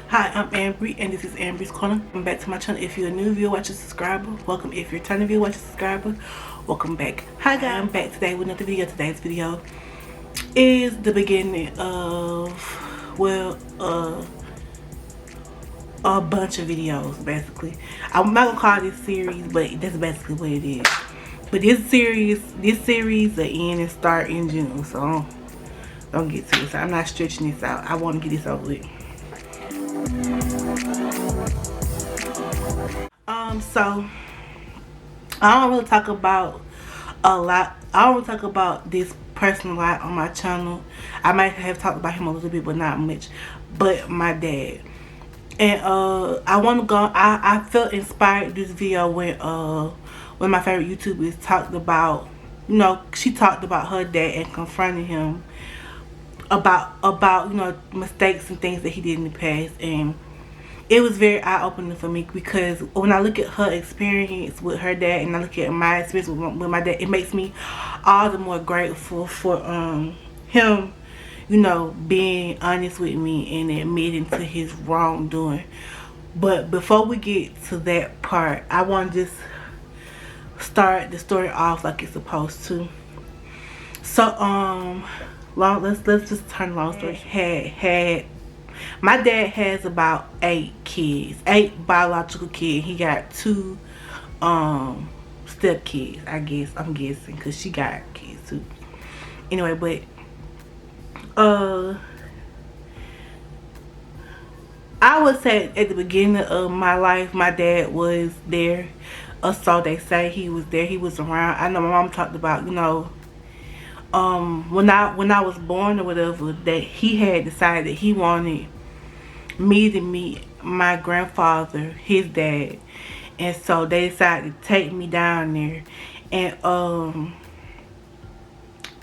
Hi, I'm Ambry, and this is Ambry's Corner. Welcome back to my channel. If you're a new viewer, watch a subscriber. Welcome. If you're a returning viewer, watch a subscriber. Welcome back. Hi guys, I'm back today with another video. Today's video is the beginning of, well, a bunch of videos, basically. I'm not gonna call this series, but that's basically what it is. But this series, the end and start in June, so don't get too excited. I'm not stretching this out. I want to get this over with. So I don't really talk about a lot. I don't really talk about this person a lot on my channel. I might have talked about him a little bit, but not much. But my dad. And I want to go. I felt inspired this video when one of my favorite YouTubers talked about, she talked about her dad and confronting him about mistakes and things that he did in the past. And it was very eye-opening for me, because when I look at her experience with her dad and I look at my experience with my dad, it makes me all the more grateful for him, being honest with me and admitting to his wrongdoing. But before we get to that part, I want to just start the story off like it's supposed to. So let's just turn long story. My dad has about 8 kids, 8 biological kids. He got 2 step kids, I'm guessing, because she got kids too. Anyway, but I would say at the beginning of my life, my dad was there, or so they say. He was there, he was around. I know my mom talked about, when I was born or whatever, that he had decided that he wanted me to meet my grandfather, his dad, and so they decided to take me down there. And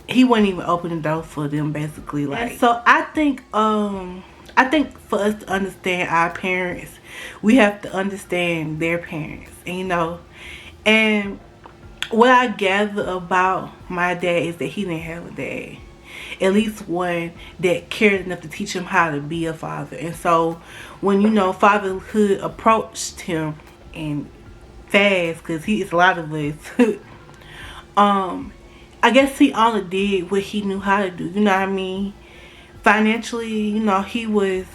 he wouldn't even open the door for them, basically. Like, and so I think for us to understand our parents, we have to understand their parents. And what I gather about my dad is that he didn't have a dad, at least one that cared enough to teach him how to be a father. And so when fatherhood approached him, and fast, because he is a lot of us, I guess he only did what he knew how to do. You know what I mean? Financially, he was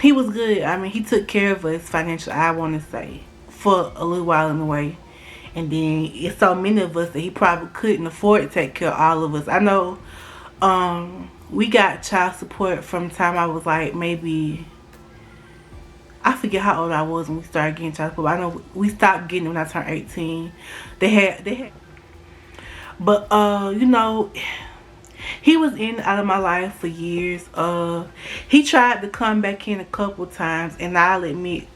good. I mean, he took care of us financially, I want to say, for a little while in a way. And then it's so many of us that he probably couldn't afford to take care of all of us. I know we got child support from the time I was like, maybe, I forget how old I was when we started getting child support. I know we stopped getting it when I turned 18. They had but he was in and out of my life for years. He tried to come back in a couple times, and I'll admit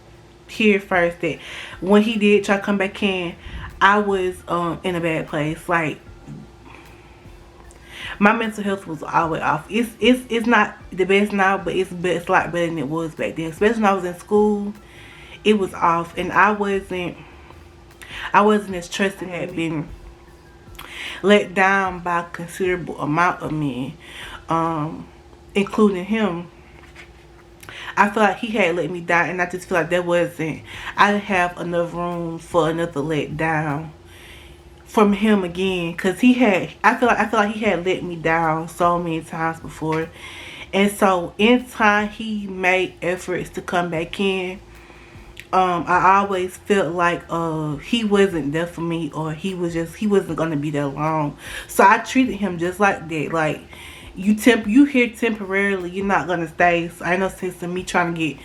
here first that when he did try to come back in, I was in a bad place. Like, my mental health was always off. It's not the best now, but it's a lot better than it was back then. Especially when I was in school, it was off, and I wasn't as trusted. Had been let down by a considerable amount of men, including him. I feel like he had let me down, and I just feel like I didn't have enough room for another let down from him again, because I feel like he had let me down so many times before. And so in time he made efforts to come back in. I always felt like he wasn't there for me, or he wasn't gonna be there long. So I treated him just like that. Like, you here temporarily, you're not gonna stay. So I ain't no sense in me trying to get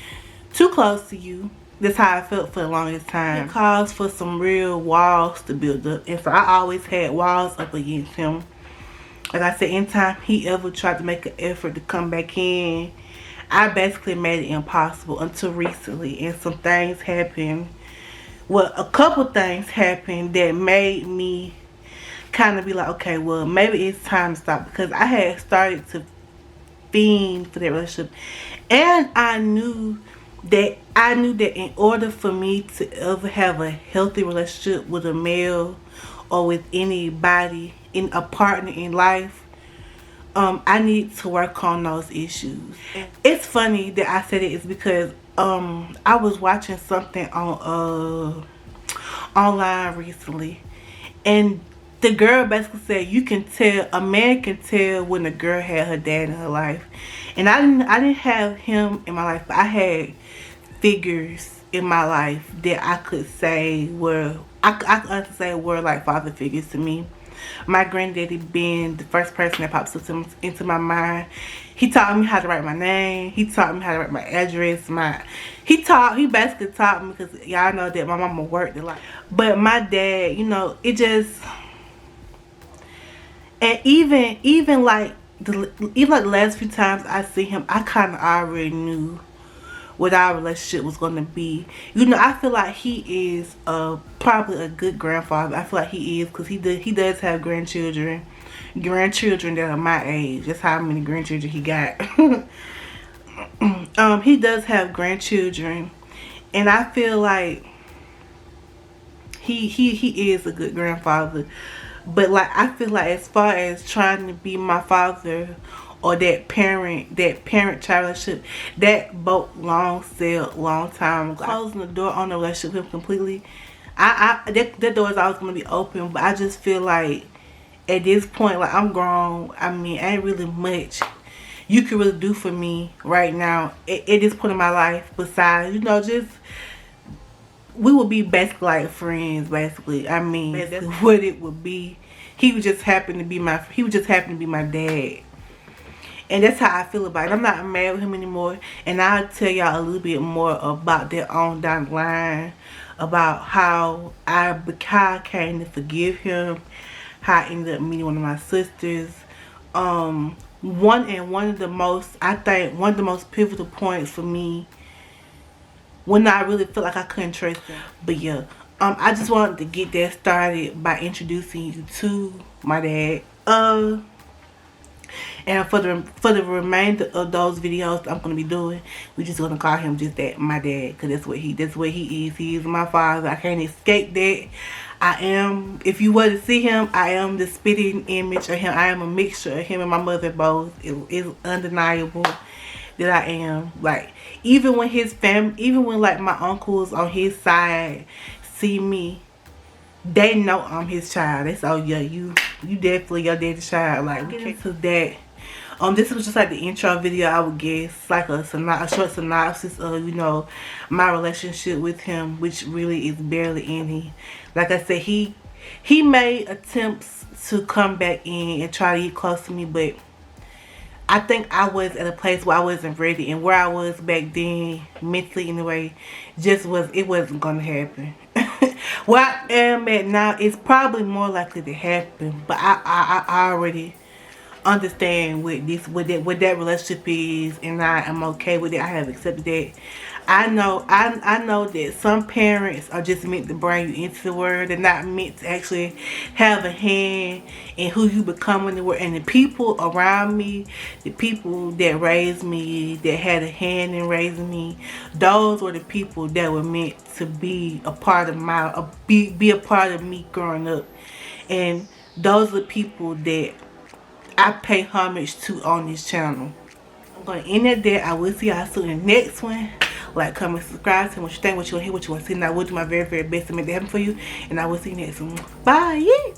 too close to you. That's how I felt for the longest time. It caused for some real walls to build up, and so I always had walls up against him. Like I said, anytime he ever tried to make an effort to come back in, I basically made it impossible until recently. And some things happened. Well, a couple things happened that made me kind of be like, okay, well, maybe it's time to stop, because I had started to fiend for that relationship. And I knew that in order for me to ever have a healthy relationship with a male or with anybody, in a partner in life, I need to work on those issues. It's funny that I said it is because I was watching something on online recently, and the girl basically said you can tell, a man can tell when a girl had her dad in her life. And I didn't have him in my life, but I had figures in my life that I could say were, I could honestly say were like father figures to me. My granddaddy being the first person that pops up into my mind. He taught me how to write my name. He taught me how to write my address. He basically taught me, because y'all know that my mama worked a lot. But my dad, you know, it just, and even like the last few times I see him, I kind of already knew what our relationship was going to be. You know, I feel like he is probably a good grandfather. I feel like he is, because he does have grandchildren that are my age. That's how many grandchildren he got. He does have grandchildren, and I feel like he is a good grandfather. But like, I feel like as far as trying to be my father, or that parent child relationship, that boat long sailed long time ago. Closing the door on the relationship with him completely, that door is always going to be open. But I just feel like at this point, like, I'm grown. I mean, ain't really much you can really do for me right now at this point in my life, besides, you know, just we would be basically like friends, basically. I mean, that's what it would be. He would just happen to be my dad. And that's how I feel about it. I'm not mad with him anymore. And I'll tell y'all a little bit more about that on down the line, about how I came to forgive him, how I ended up meeting one of my sisters. One of the most pivotal points for me, when I really felt like I couldn't trust him. But yeah, I just wanted to get that started by introducing you to my dad. And for the remainder of those videos I'm gonna be doing, we're just gonna call him just that, my dad, because that's what he is. He is my father. I can't escape that. I am, if you were to see him, I am the spitting image of him. I am a mixture of him and my mother both. It's undeniable that I am. Like, even when his family, even when like my uncles on his side see me, they know I'm his child. They say, oh yeah, you definitely your daddy's child. Like, get into that. This was just like the intro video, I would guess, like a short synopsis of, you know, my relationship with him, which really is barely any. Like I said, he made attempts to come back in and try to get close to me, but I think I was at a place where I wasn't ready, and where I was back then, mentally anyway, it wasn't gonna happen. Where I am at now, it's probably more likely to happen, but I already understand what that relationship is, and I am okay with it. I have accepted that. I know that some parents are just meant to bring you into the world. They're not meant to actually have a hand in who you become in the world. And the people around me, the people that raised me, that had a hand in raising me, those were the people that were meant to be a part of be a part of me growing up. And those are the people that I pay homage to on this channel. I'm going to end it there. I will see y'all soon in the next one. Like, comment, subscribe, tell me what you think, what you want to hear, what you want to see. And I will do my very, very best to make that happen for you. And I will see you next one. Bye.